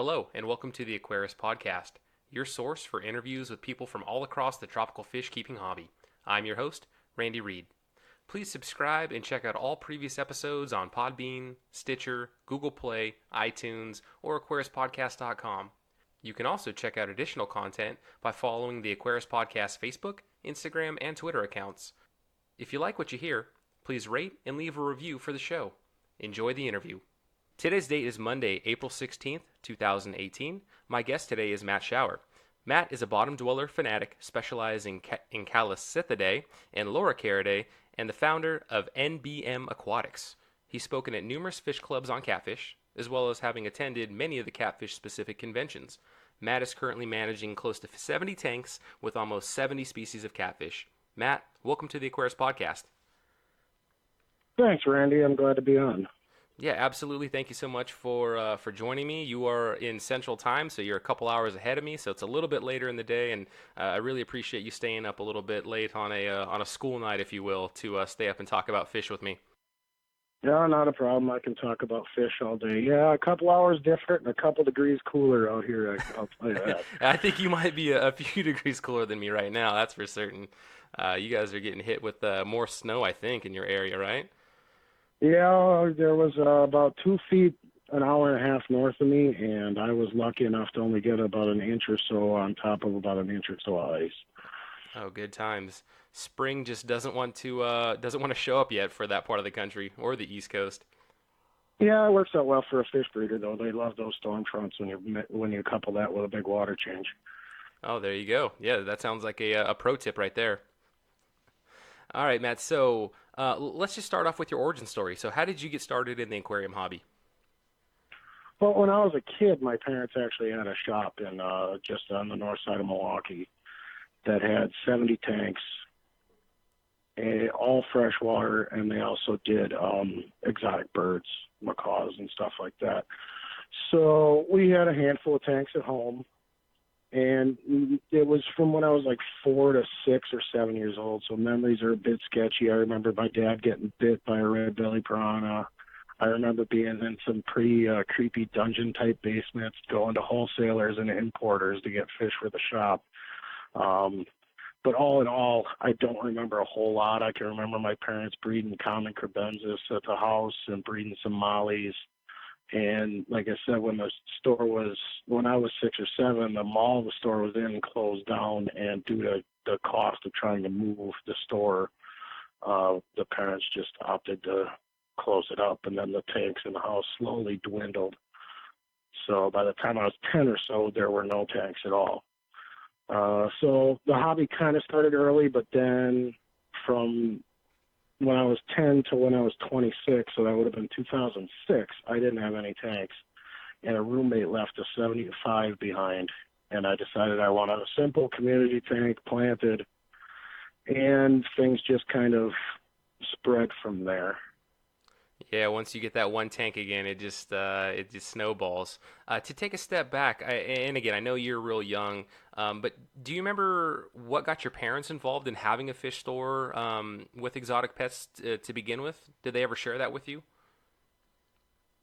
Hello, and welcome to the Aquarius Podcast, your source for interviews with people from all across the tropical fish keeping hobby. I'm your host, Randy Reed. Please subscribe and check out all previous episodes on Podbean, Stitcher, Google Play, iTunes, or AquariusPodcast.com. You can also check out additional content by following the Aquarius Podcast Facebook, Instagram, and Twitter accounts. If you like what you hear, please rate and leave a review for the show. Enjoy the interview. Today's date is Monday, April 16th, 2018. My guest today is Matt Schauer. Matt is a bottom dweller fanatic specializing in Callicithidae and Loricaridae and the founder of NBM Aquatics. He's spoken at numerous fish clubs on catfish, as well as having attended many of the catfish-specific conventions. Matt is currently managing close to 70 tanks with almost 70 species of catfish. Matt, welcome to the Aquarius Podcast. Thanks, Randy. I'm glad to be on. Yeah, absolutely. Thank you so much for joining me. You are in Central Time, so you're a couple hours ahead of me. So it's a little bit later in the day, and I really appreciate you staying up a little bit late on a school night, if you will, to stay up and talk about fish with me. Yeah, not a problem. I can talk about fish all day. Yeah, a couple hours different and a couple degrees cooler out here. I'll tell you that. I think you might be a few degrees cooler than me right now. That's for certain. You guys are getting hit with more snow, I think, in your area, right? Yeah, there was about 2 feet an hour and a half north of me, and I was lucky enough to only get about an inch or so on top of about an inch or so of ice. Oh, good times. Spring just doesn't want to show up yet for that part of the country or the East Coast. Yeah, it works out well for a fish breeder, though. They love those storm fronts when you couple that with a big water change. Oh, there you go. Yeah, that sounds like a pro tip right there. All right, Matt. So let's just start off with your origin story. So how did you get started in the aquarium hobby? Well, when I was a kid, my parents actually had a shop in just on the north side of Milwaukee that had 70 tanks, all freshwater, and they also did exotic birds, macaws, and stuff like that. So we had a handful of tanks at home. And it was from when I was like 4 to 6 or 7 years old, so memories are a bit sketchy. I remember my dad getting bit by a red belly piranha. I remember being in some pretty creepy dungeon-type basements, going to wholesalers and importers to get fish for the shop. But all in all, I don't remember a whole lot. I can remember my parents breeding common crebensis at the house and breeding some mollies. And like I said, when I was 6 or 7, the mall the store was in closed down, and due to the cost of trying to move the store, the parents just opted to close it up, and then the tanks in the house slowly dwindled. So by the time I was 10 or so, there were no tanks at all. So the hobby kind of started early, but then from when I was 10 to when I was 26, so that would have been 2006, I didn't have any tanks. And a roommate left a 75 behind. And I decided I wanted a simple community tank planted. And things just kind of spread from there. Yeah, once you get that one tank again, it just snowballs. To take a step back, and again, I know you're real young, but do you remember what got your parents involved in having a fish store with exotic pets to begin with? Did they ever share that with you?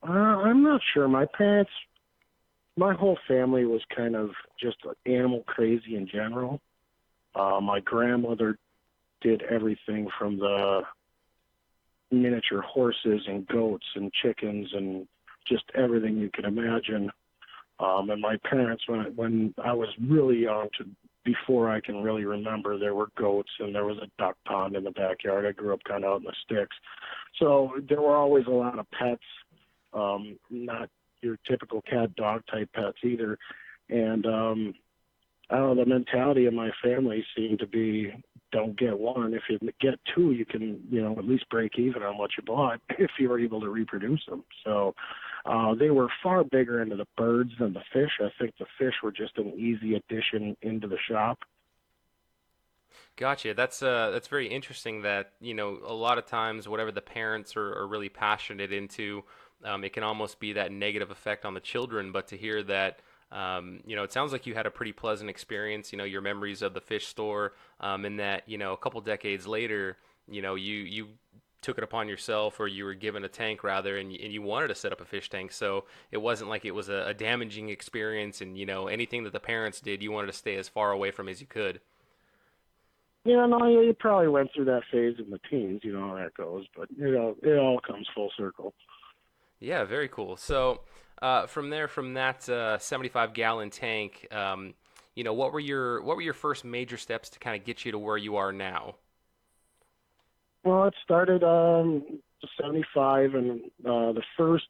I'm not sure. My whole family was kind of just animal crazy in general. My grandmother did everything from the miniature horses and goats and chickens and just everything you can imagine. And my parents, when I was really young, before I can really remember, there were goats and there was a duck pond in the backyard. I grew up kind of out in the sticks. So there were always a lot of pets, not your typical cat, dog type pets either. And I don't know, the mentality of my family seemed to be, don't get one. If you get two, you can, at least break even on what you bought if you were able to reproduce them. So they were far bigger into the birds than the fish. I think the fish were just an easy addition into the shop. Gotcha. That's very interesting that, a lot of times whatever the parents are really passionate into, it can almost be that negative effect on the children. But to hear that, it sounds like you had a pretty pleasant experience, your memories of the fish store, and that, a couple decades later, you took it upon yourself, or you were given a tank rather, and you wanted to set up a fish tank. So it wasn't like it was a damaging experience, and anything that the parents did, you wanted to stay as far away from as you could. Yeah, no, you probably went through that phase in the teens. You know how that goes, but it all comes full circle. Yeah, very cool. So from there, from that 75-gallon tank, what were your first major steps to kind of get you to where you are now? Well, it started 75, and the first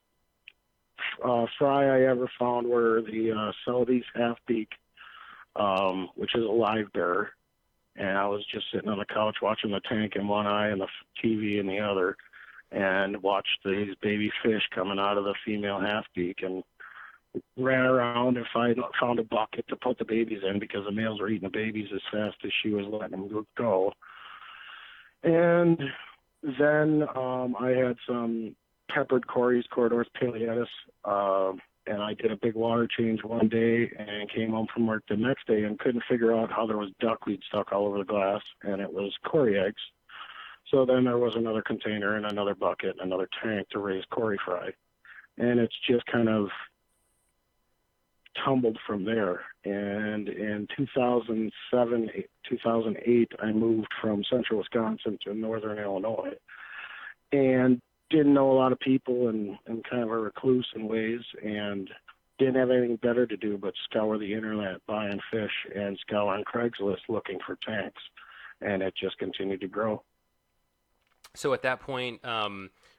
fry I ever found were the Celebes half beak, which is a live bear. And I was just sitting on the couch watching the tank in one eye and the TV in the other, and watched these baby fish coming out of the female half beak, and ran around and found a bucket to put the babies in because the males were eating the babies as fast as she was letting them go. And then I had some peppered corydoras pileatus, and I did a big water change one day and came home from work the next day and couldn't figure out how there was duckweed stuck all over the glass, and it was cory eggs. So then there was another container and another bucket and another tank to raise cory fry. And it's just kind of tumbled from there. And in 2008, I moved from central Wisconsin to northern Illinois, and didn't know a lot of people, and kind of a recluse in ways, and didn't have anything better to do but scour the internet buying fish and scour on Craigslist looking for tanks. And it just continued to grow. So at that point,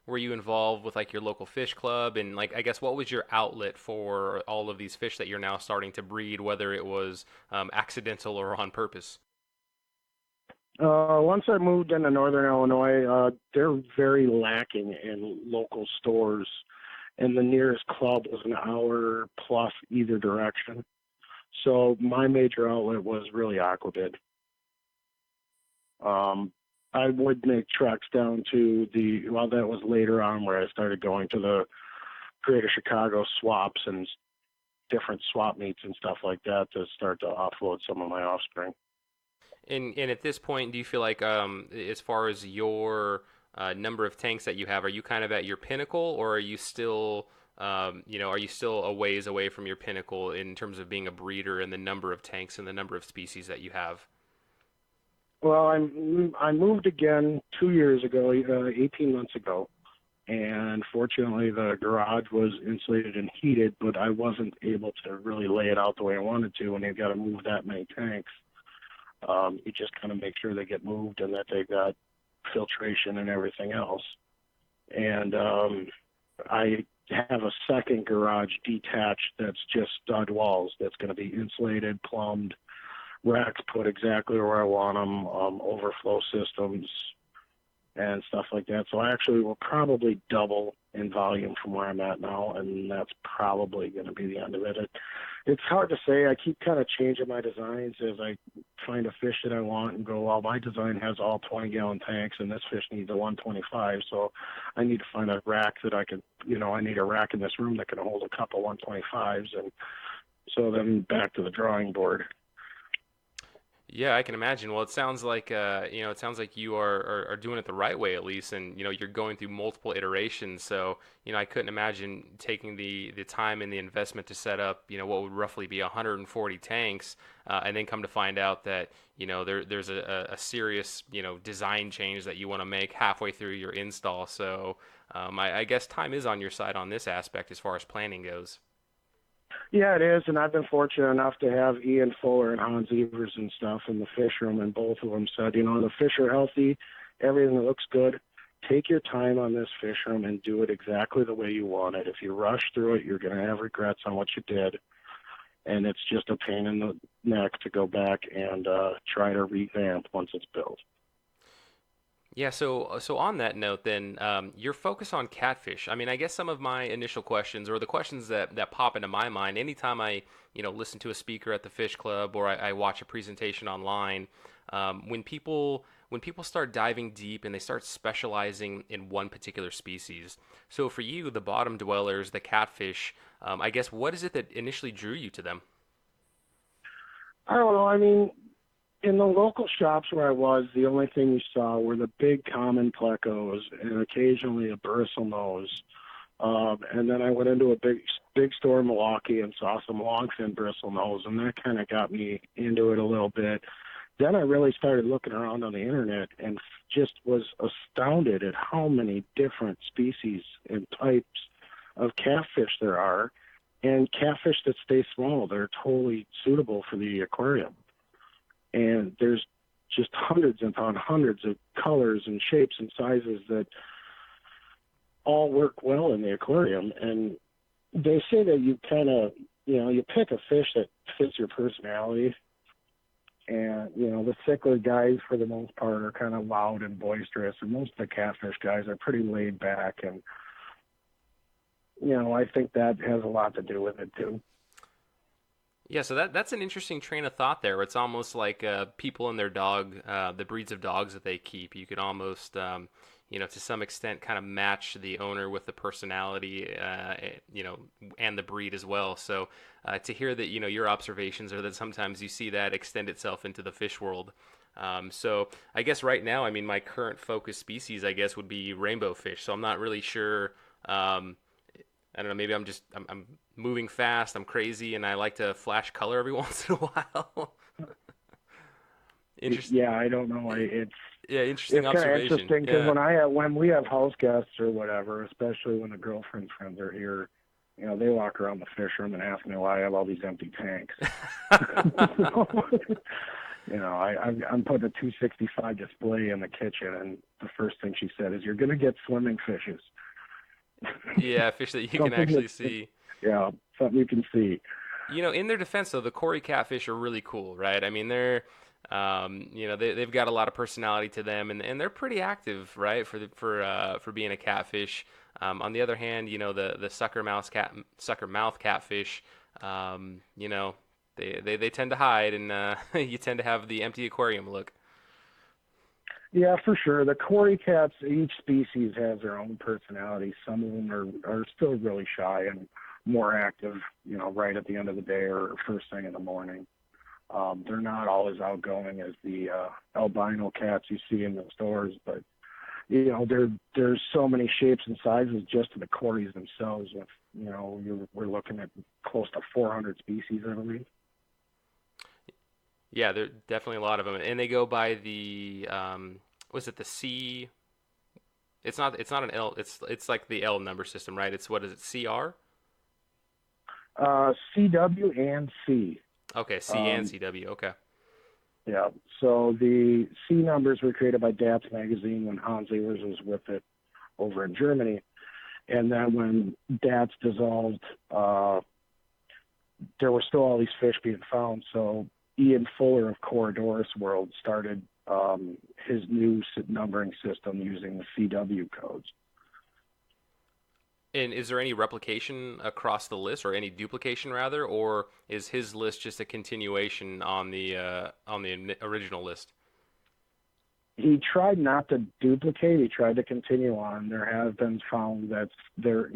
were you involved with like your local fish club, and like I guess what was your outlet for all of these fish that you're now starting to breed, whether it was accidental or on purpose? Once I moved into northern Illinois, they're very lacking in local stores, and the nearest club was an hour plus either direction. So my major outlet was really Aquabid. I would make treks down to that was later on where I started going to the greater Chicago swaps and different swap meets and stuff like that to start to offload some of my offspring. And at this point, do you feel like, as far as your number of tanks that you have, are you kind of at your pinnacle, or are you still, are you still a ways away from your pinnacle in terms of being a breeder and the number of tanks and the number of species that you have? Well, I moved again 2 years ago, 18 months ago, and fortunately the garage was insulated and heated, but I wasn't able to really lay it out the way I wanted to, and you've got to move that many tanks. You just kind of make sure they get moved and that they've got filtration and everything else. And I have a second garage detached that's just stud walls that's going to be insulated, plumbed, racks put exactly where I want them, overflow systems and stuff like that. So I actually will probably double in volume from where I'm at now, and that's probably going to be the end of it. It's hard to say. I keep kind of changing my designs as I find a fish that I want and go, well, my design has all 20-gallon tanks, and this fish needs a 125, so I need to find a rack that I can, I need a rack in this room that can hold a couple 125s, and so then back to the drawing board. Yeah, I can imagine. Well, it sounds like you are doing it the right way at least, and you're going through multiple iterations. So I couldn't imagine taking the time and the investment to set up what would roughly be 140 tanks, and then come to find out that there's a serious design change that you want to make halfway through your install. So I guess time is on your side on this aspect as far as planning goes. Yeah, it is, and I've been fortunate enough to have Ian Fuller and Hans Evers and stuff in the fish room, and both of them said, the fish are healthy, everything looks good. Take your time on this fish room and do it exactly the way you want it. If you rush through it, you're going to have regrets on what you did, and it's just a pain in the neck to go back and try to revamp once it's built. Yeah, so on that note, then, your focus on catfish. I mean, I guess some of my initial questions, or the questions that pop into my mind, anytime I listen to a speaker at the fish club, or I watch a presentation online, when people start diving deep and they start specializing in one particular species. So for you, the bottom dwellers, the catfish, I guess what is it that initially drew you to them? I don't know. I mean, In the local shops where I was, the only thing you saw were the big common plecos and occasionally a bristlenose. And then I went into a big store in Milwaukee and saw some longfin bristlenose, and that kind of got me into it a little bit. Then I really started looking around on the internet and just was astounded at how many different species and types of catfish there are, and catfish that stay small. They're totally suitable for the aquarium. And there's just hundreds upon hundreds of colors and shapes and sizes that all work well in the aquarium. And they say that you kind of, you pick a fish that fits your personality. And, the thicker guys, for the most part, are kind of loud and boisterous. And most of the catfish guys are pretty laid back. And, I think that has a lot to do with it, too. Yeah, so that's an interesting train of thought there. It's almost like people and their dog, the breeds of dogs that they keep. You could almost, to some extent kind of match the owner with the personality, and the breed as well. So to hear that, your observations are that sometimes you see that extend itself into the fish world. So I guess right now, I mean, my current focus species, I guess, would be rainbow fish. So I'm not really sure. I don't know, maybe I'm moving fast, I'm crazy, and I like to flash color every once in a while. Interesting. Yeah, I don't know. Interesting it's observation. Kind of interesting because when we have house guests or whatever, especially when the girlfriend friends are here, they walk around the fish room and ask me why I have all these empty tanks. I'm putting a 265 display in the kitchen, and the first thing she said is, "You're going to get swimming fishes." Yeah, fish that you can actually see. Yeah, something you can see. In their defense, though, the Cory Catfish are really cool, right? I mean, they're, they've got a lot of personality to them, and they're pretty active, right? For being a catfish. On the other hand, the sucker mouth catfish, they tend to hide, and you tend to have the empty aquarium look. Yeah, for sure. The Cory cats, each species has their own personality. Some of them are still really shy and more active, right at the end of the day or first thing in the morning. They're not all as outgoing as the albino cats you see in the stores, but, there's so many shapes and sizes just to the Corys themselves. We're looking at close to 400 species, I believe. Yeah, there are definitely a lot of them, and they go by the was it the C? It's not an L. It's like the L number system, right? It's what is it? CR? CW and C. Okay, C and CW. Okay. Yeah. So the C numbers were created by DATS magazine when Hans Ehlers was with it over in Germany, and then when DATS dissolved, there were still all these fish being found. So Ian Fuller of Corydoras World started his new numbering system using the CW codes. And is there any replication across the list, or any duplication rather, or is his list just a continuation on the original list? He tried not to duplicate. He tried to continue on. There have been found that there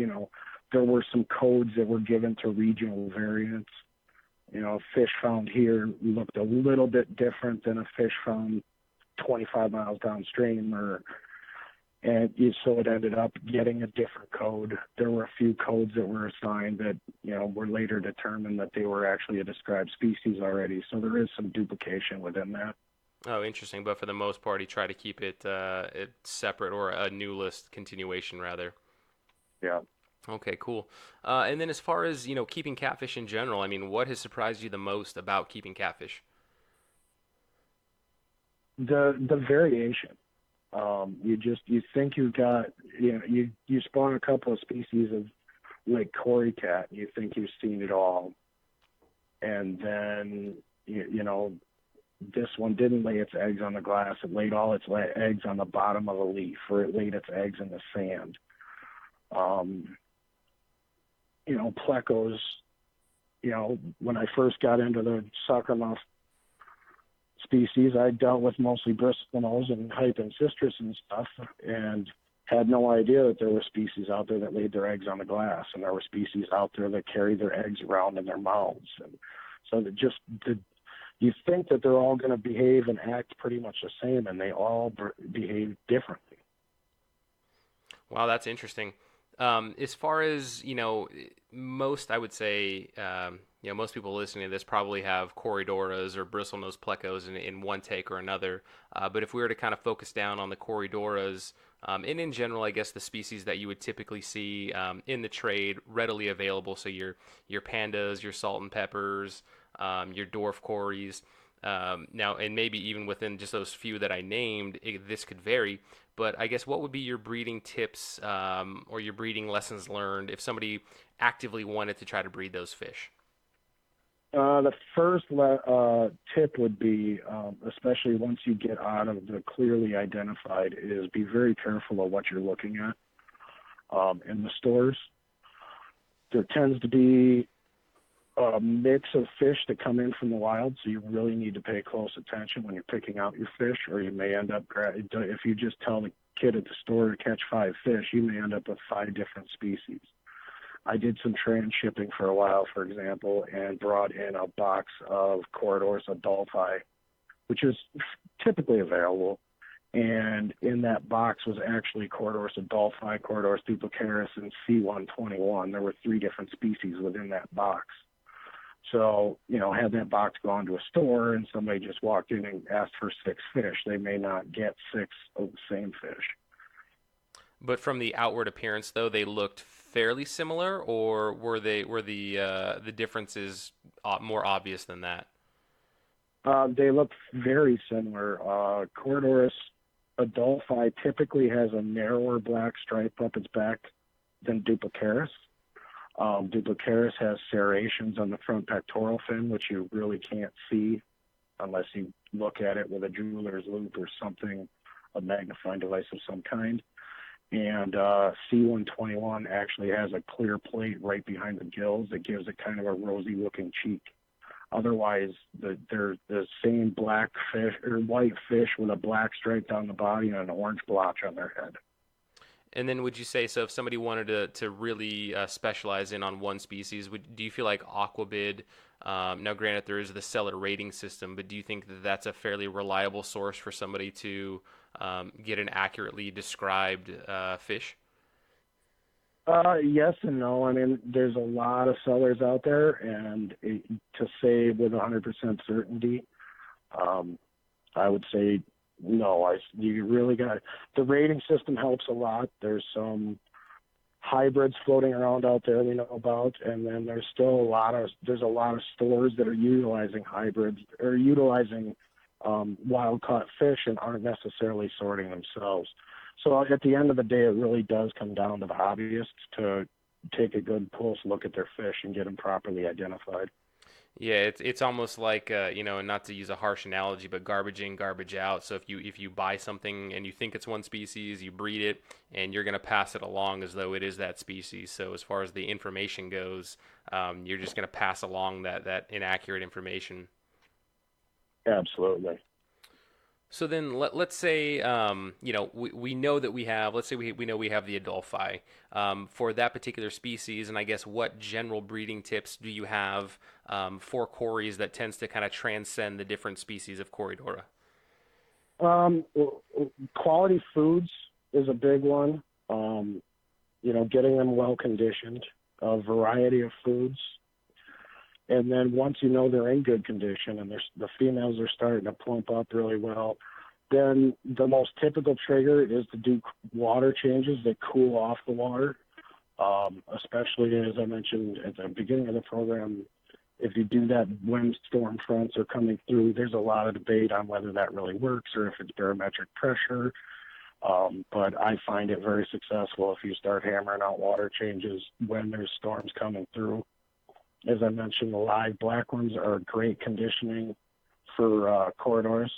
were some codes that were given to regional variants. Fish found here looked a little bit different than a fish found 25 miles downstream, so it ended up getting a different code. There were a few codes that were assigned that, were later determined that they were actually a described species already. So there is some duplication within that. Oh, interesting. But for the most part, he tried to keep it separate, or a new list continuation rather. Yeah. Okay, cool. And then as far as, keeping catfish in general, I mean, what has surprised you the most about keeping catfish? The variation. You think you've got, you spawn a couple of species of like Cory cat, you think you've seen it all. And then, this one didn't lay its eggs on the glass. It laid all its eggs on the bottom of a leaf, or it laid its eggs in the sand. Plecos, when I first got into the suckermouth species, I dealt with mostly bristlenose and hype and citrus and stuff, and had no idea that there were species out there that laid their eggs on the glass, and there were species out there that carried their eggs around in their mouths. And so you think that they're all going to behave and act pretty much the same, and they all behave differently. Wow, that's interesting. As far as, most, I would say, most people listening to this probably have corydoras or bristlenose plecos in one take or another. But if we were to kind of focus down on the corydoras, and in general, I guess the species that you would typically see in the trade readily available, so your pandas, your salt and peppers, your dwarf cories. Now, and maybe even within just those few that I named, this could vary. But I guess what would be your breeding tips or your breeding lessons learned if somebody actively wanted to try to breed those fish? The first tip would be, especially once you get out of the clearly identified, is be very careful of what you're looking at in the stores. There tends to be a mix of fish that come in from the wild, so you really need to pay close attention when you're picking out your fish, or you may end up, if you just tell the kid at the store to catch 5 fish, you may end up with 5 different species. I did some transshipping for a while, for example, and brought in a box of corydoras adulti, which is typically available. And in that box was actually corydoras adulti, corydoras duplicaris, and C121. There were 3 different species within that box. So, had that box gone to a store and somebody just walked in and asked for 6 fish, they may not get 6 of the same fish. But from the outward appearance, though, they looked fairly similar, or were the differences more obvious than that? They look very similar. Corydoras adulti typically has a narrower black stripe up its back than duplicaris. Duplicaris has serrations on the front pectoral fin, which you really can't see unless you look at it with a jeweler's loupe or something, a magnifying device of some kind. And C121 actually has a clear plate right behind the gills that gives it kind of a rosy-looking cheek. Otherwise, they're the same black fish or white fish with a black stripe down the body and an orange blotch on their head. And then would you say, so if somebody wanted to really specialize in on one species, do you feel like Aquabid, now granted there is the seller rating system, but do you think that that's a fairly reliable source for somebody to get an accurately described fish? Yes and no. I mean, there's a lot of sellers out there, and to say with 100% certainty, I would say no. You really got the rating system helps a lot. There's some hybrids floating around out there we know about, and then there's still a lot of stores that are utilizing hybrids or utilizing wild caught fish and aren't necessarily sorting themselves. So at the end of the day, it really does come down to the hobbyists to take a good close look at their fish and get them properly identified. Yeah, it's almost like and not to use a harsh analogy, but garbage in, garbage out. So if you buy something and you think it's one species, you breed it, and you're going to pass it along as though it is that species. So as far as the information goes, you're just going to pass along that inaccurate information. Absolutely. So then let's say, we know that we have, let's say we know we have the Adolphi for that particular species. And I guess what general breeding tips do you have for cories that tends to kind of transcend the different species of Corydora? Quality foods is a big one. Getting them well conditioned, a variety of foods. And then once you know they're in good condition and the females are starting to plump up really well, then the most typical trigger is to do water changes that cool off the water. Especially, as I mentioned at the beginning of the program, if you do that when storm fronts are coming through, there's a lot of debate on whether that really works or if it's barometric pressure. But I find it very successful if you start hammering out water changes when there's storms coming through. As I mentioned, the live black ones are great conditioning for corydoras,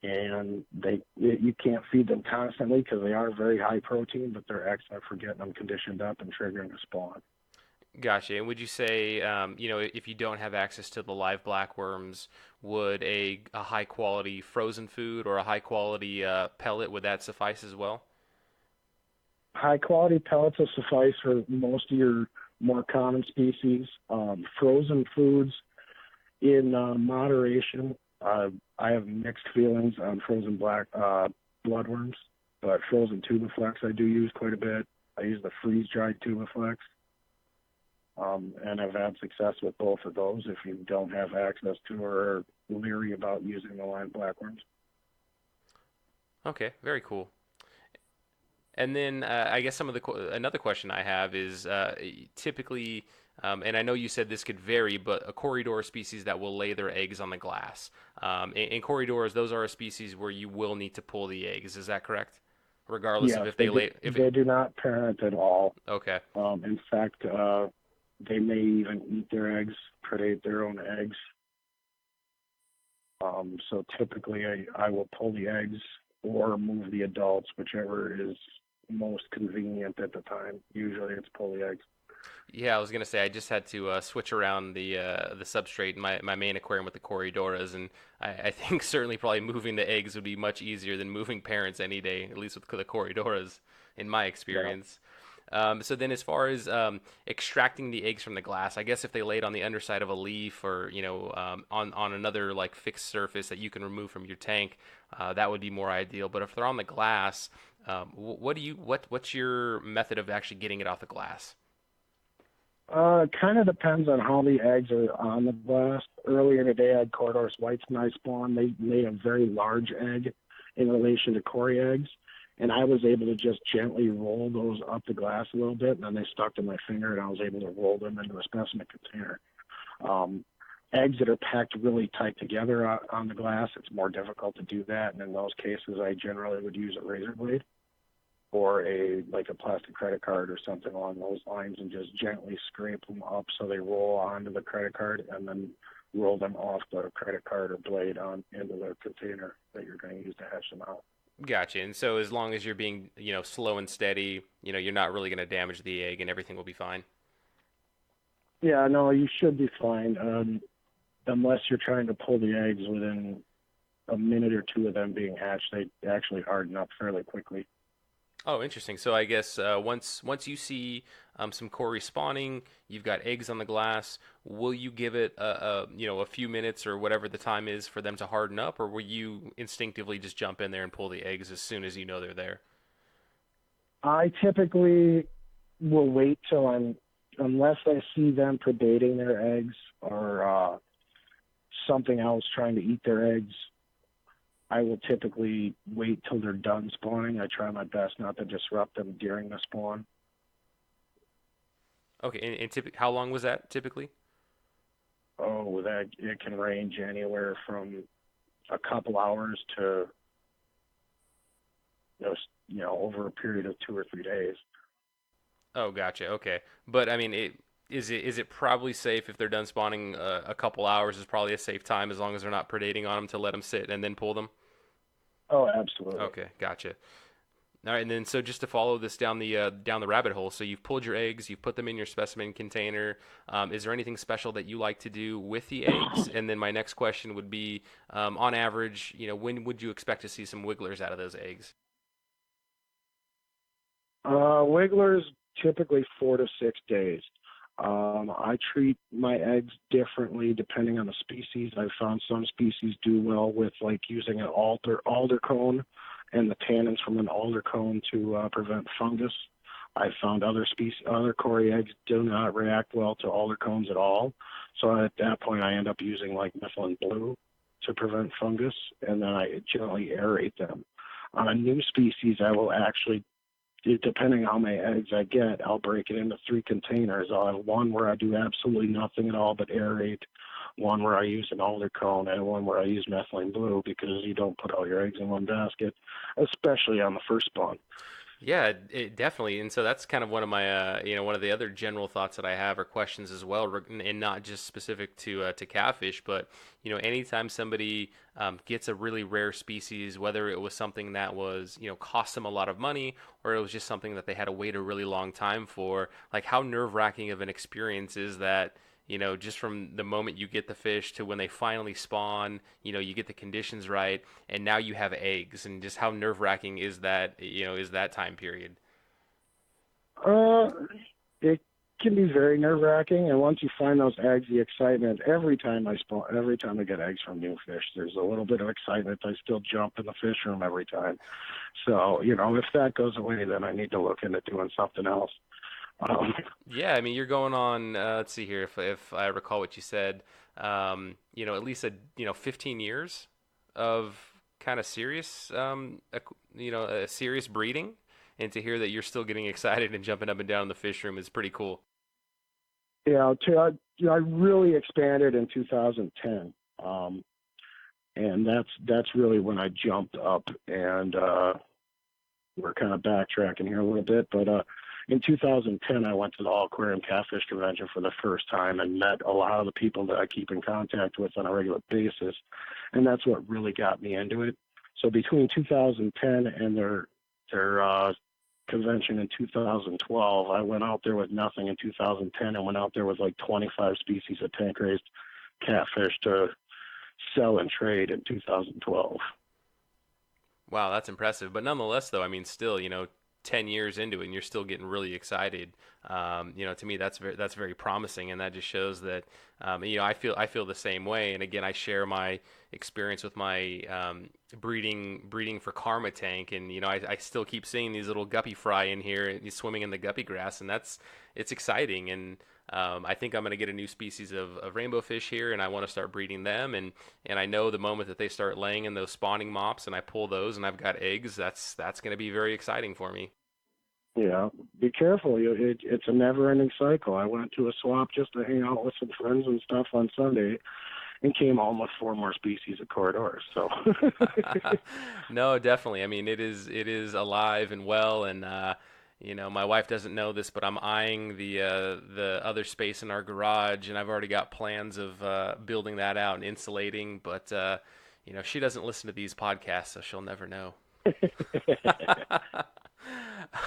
and you can't feed them constantly because they are very high protein, but they're excellent for getting them conditioned up and triggering a spawn. Gotcha. And would you say, if you don't have access to the live blackworms, would a high quality frozen food or a high quality pellet, would that suffice as well? High quality pellets will suffice for most of your more common species. Frozen foods, In moderation, I have mixed feelings on frozen black bloodworms, but frozen tubiflex I do use quite a bit. I use the freeze-dried tubiflex, and I've had success with both of those if you don't have access to or are leery about using the live blackworms. Okay, very cool. And then I guess another question I have is typically, and I know you said this could vary, but a corydoras species that will lay their eggs on the glass. In corydoras, those are a species where you will need to pull the eggs. Is that correct? Regardless of Yes, if they lay, they do not parent at all. Okay. In fact, they may even eat their eggs, predate their own eggs. So typically, I will pull the eggs or move the adults, whichever is most convenient at the time. Usually, it's pull the eggs. Yeah, I was gonna say I just had to switch around the substrate in my main aquarium with the corydoras, and I think certainly probably moving the eggs would be much easier than moving parents any day, at least with the corydoras, in my Yeah. experience. So then, as far as extracting the eggs from the glass, I guess if they laid on the underside of a leaf or on another like fixed surface that you can remove from your tank, that would be more ideal. But if they're on the glass, what's your method of actually getting it off the glass? It kind of depends on how the eggs are on the glass. Earlier today, I had Corydoras whites when I spawned. They laid a very large egg in relation to Cory eggs, and I was able to just gently roll those up the glass a little bit, and then they stuck to my finger, and I was able to roll them into a specimen container. Eggs that are packed really tight together on the glass, it's more difficult to do that, and in those cases, I generally would use a razor blade or a plastic credit card or something along those lines, and just gently scrape them up so they roll onto the credit card, and then roll them off the credit card or blade on into the container that you're going to use to hatch them out. Gotcha. And so as long as you're being, slow and steady, you're not really going to damage the egg and everything will be fine. Yeah, no, you should be fine, unless you're trying to pull the eggs within a minute or two of them being hatched. They actually harden up fairly quickly. Oh, interesting. So I guess once you see some Cory spawning, you've got eggs on the glass. Will you give it a few minutes or whatever the time is for them to harden up, or will you instinctively just jump in there and pull the eggs as soon as you know they're there? I typically will wait unless I see them predating their eggs or something else trying to eat their eggs. I will typically wait till they're done spawning. I try my best not to disrupt them during the spawn. Okay, and how long was that typically? Oh, that it can range anywhere from a couple hours to over a period of 2 or 3 days. Oh, gotcha. Okay, but I mean, is it probably safe if they're done spawning a couple hours is probably a safe time as long as they're not predating on them to let them sit and then pull them? Oh, absolutely. Okay, gotcha. All right, and then so just to follow this down the rabbit hole, so you've pulled your eggs, you've put them in your specimen container. Is there anything special that you like to do with the eggs? And then my next question would be, on average, when would you expect to see some wigglers out of those eggs? Wigglers typically 4 to 6 days. I treat my eggs differently depending on the species. I've found some species do well with using an alder cone and the tannins from an alder cone to prevent fungus. I've found other Cory eggs do not react well to alder cones at all. So at that point, I end up using methylene blue to prevent fungus, and then I gently aerate them. On a new species, I will actually, depending on how many eggs I get, I'll break it into 3 containers. I'll have one where I do absolutely nothing at all but aerate, one where I use an alder cone, and one where I use methylene blue, because you don't put all your eggs in one basket, especially on the first spawn. Yeah, it definitely. And so that's kind of one of my, one of the other general thoughts that I have or questions as well, and not just specific to catfish, but anytime somebody gets a really rare species, whether it was something that was cost them a lot of money, or it was just something that they had to wait a really long time for, like how nerve-wracking of an experience is that? Just from the moment you get the fish to when they finally spawn, you get the conditions right, and now you have eggs, and just how nerve-wracking is that, is that time period? Uh, it can be very nerve-wracking, and once you find those eggs, the excitement, every time I get eggs from new fish, there's a little bit of excitement. I still jump in the fish room every time. So, if that goes away, then I need to look into doing something else. Yeah, I mean, you're going on, let's see here, if I recall what you said, at least 15 years of kind of serious, serious breeding. And to hear that you're still getting excited and jumping up and down in the fish room is pretty cool. Yeah, I really expanded in 2010, and that's really when I jumped up. And we're kind of backtracking here a little bit, but in 2010, I went to the Aquarium Catfish Convention for the first time and met a lot of the people that I keep in contact with on a regular basis, and that's what really got me into it. So between 2010 and their convention in 2012, I went out there with nothing in 2010 and went out there with like 25 species of tank-raised catfish to sell and trade in 2012. Wow, that's impressive. But nonetheless, though, I mean, still, 10 years into it and you're still getting really excited. To me, that's very promising, and that just shows that, I feel the same way. And again, I share my experience with my breeding for Karma Tank, and I still keep seeing these little guppy fry in here swimming in the guppy grass, and it's exciting. And I think I'm going to get a new species of rainbow fish here, and I want to start breeding them. And I know the moment that they start laying in those spawning mops and I pull those and I've got eggs, that's going to be very exciting for me. Yeah, be careful. It's a never-ending cycle. I went to a swap just to hang out with some friends and stuff on Sunday, and came home with 4 more species of corydoras. So, no, definitely. I mean, it is alive and well, and my wife doesn't know this, but I'm eyeing the other space in our garage, and I've already got plans of building that out and insulating. But she doesn't listen to these podcasts, so she'll never know.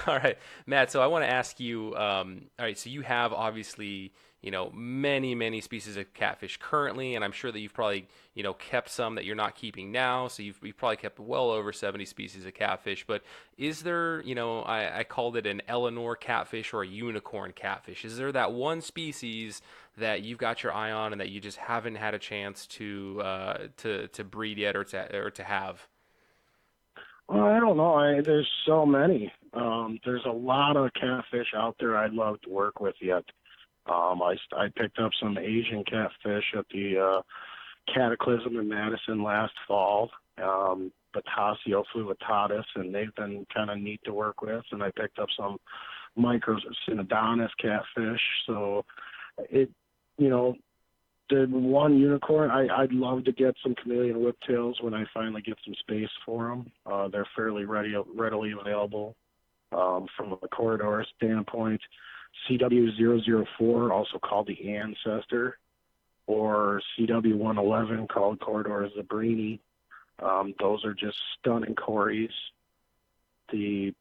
All right, Matt, so I want to ask you, all right, so you have obviously, many, many species of catfish currently, and I'm sure that you've probably, kept some that you're not keeping now, so you've probably kept well over 70 species of catfish, but is there, I called it an Eleanor catfish or a unicorn catfish. Is there that one species that you've got your eye on and that you just haven't had a chance to breed yet or to have? Well, I don't know. There's so many. There's a lot of catfish out there I'd love to work with yet. I picked up some Asian catfish at the Cataclysm in Madison last fall, Potasio fluviatatis, and they've been kind of neat to work with. And I picked up some micro Synodontis catfish. So the one unicorn, I'd love to get some chameleon whiptails when I finally get some space for them. They're fairly readily available from a corydoras standpoint. CW004, also called the Ancestor, or CW111, called Corydoras Zabrini. Those are just stunning cories. They're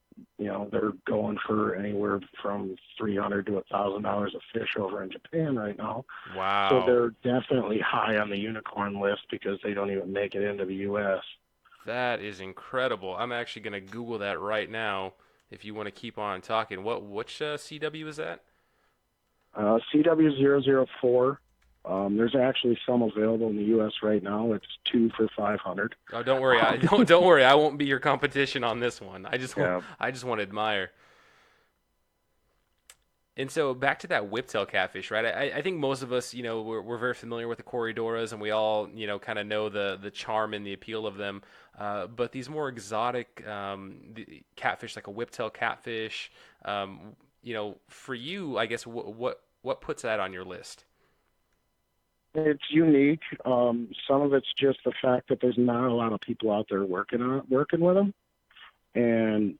going for anywhere from $300 to $1,000 a fish over in Japan right now. Wow. So they're definitely high on the unicorn list because they don't even make it into the U.S. That is incredible. I'm actually going to Google that right now if you want to keep on talking. Which CW is that? CW004. There's actually some available in the U.S. right now. It's 2 for $500. Oh, don't worry. Don't worry. I won't be your competition on this one. I just want to admire. And so back to that whiptail catfish, right? I think most of us, we're very familiar with the corydoras, and we all, kind of know the charm and the appeal of them. But these more exotic catfish, like a whiptail catfish, for you, I guess, what puts that on your list? It's unique. Some of it's just the fact that there's not a lot of people out there working with them, and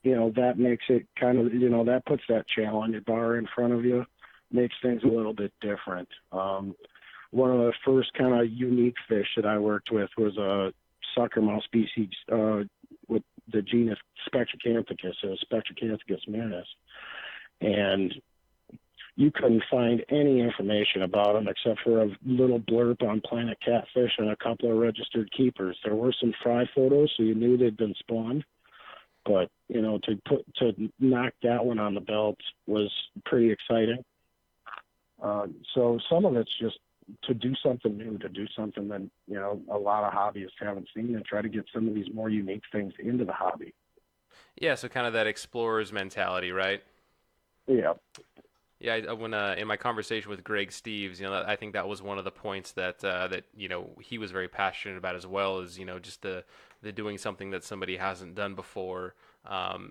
that makes it kind of that puts that challenge bar in front of you, makes things a little bit different. One of the first kind of unique fish that I worked with was a sucker mouse species with the genus Spectracanthicus, so Spectracanthicus marinus, and you couldn't find any information about them except for a little blurb on Planet Catfish and a couple of registered keepers. There were some fry photos, so you knew they'd been spawned, But to knock that one on the belt was pretty exciting. So some of it's just to do something new, to do something that a lot of hobbyists haven't seen, and try to get some of these more unique things into the hobby. Yeah, so kind of that explorer's mentality, right? Yeah. Yeah, when in my conversation with Greg Steves, I think that was one of the points that he was very passionate about as well, is just the doing something that somebody hasn't done before,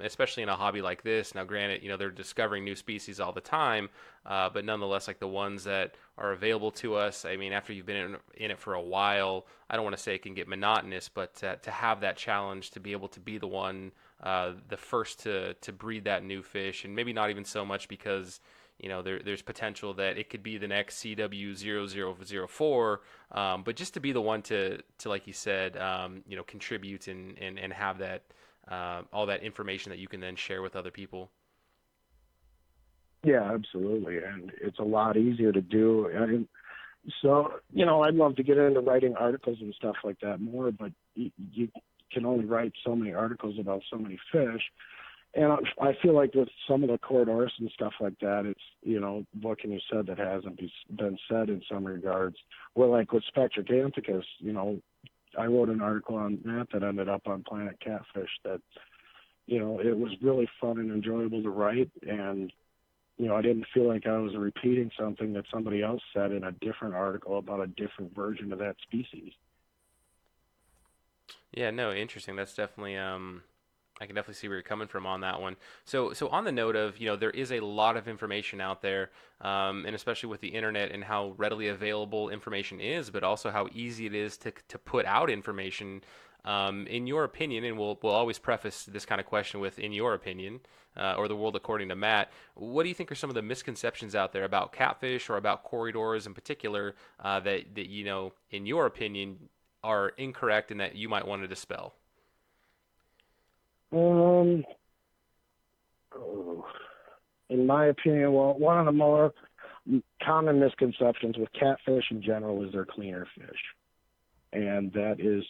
especially in a hobby like this. Now, granted, they're discovering new species all the time, but nonetheless, like the ones that are available to us. I mean, after you've been in it for a while, I don't want to say it can get monotonous, but to have that challenge, to be able to be the one, the first to breed that new fish, and maybe not even so much because there's potential that it could be the next CW0004, but just to be the one to like you said, contribute and have that all that information that you can then share with other people. Yeah, absolutely, and it's a lot easier to do. And so, I'd love to get into writing articles and stuff like that more, but you can only write so many articles about so many fish. And I feel like with some of the corydoras and stuff like that, it's, what can you say that hasn't been said in some regards? Well, like with Spectroganthicus, I wrote an article on that ended up on Planet Catfish that, it was really fun and enjoyable to write. And, I didn't feel like I was repeating something that somebody else said in a different article about a different version of that species. Yeah, no, interesting. That's definitely I can definitely see where you're coming from on that one. So on the note of, there is a lot of information out there, and especially with the internet and how readily available information is, but also how easy it is to put out information. In your opinion, and we'll always preface this kind of question with "in your opinion," or the world according to Matt. What do you think are some of the misconceptions out there about catfish or about corydoras in particular that in your opinion, are incorrect and that you might want to dispel? Um, in my opinion, well, one of the more common misconceptions with catfish in general is they're cleaner fish. And that is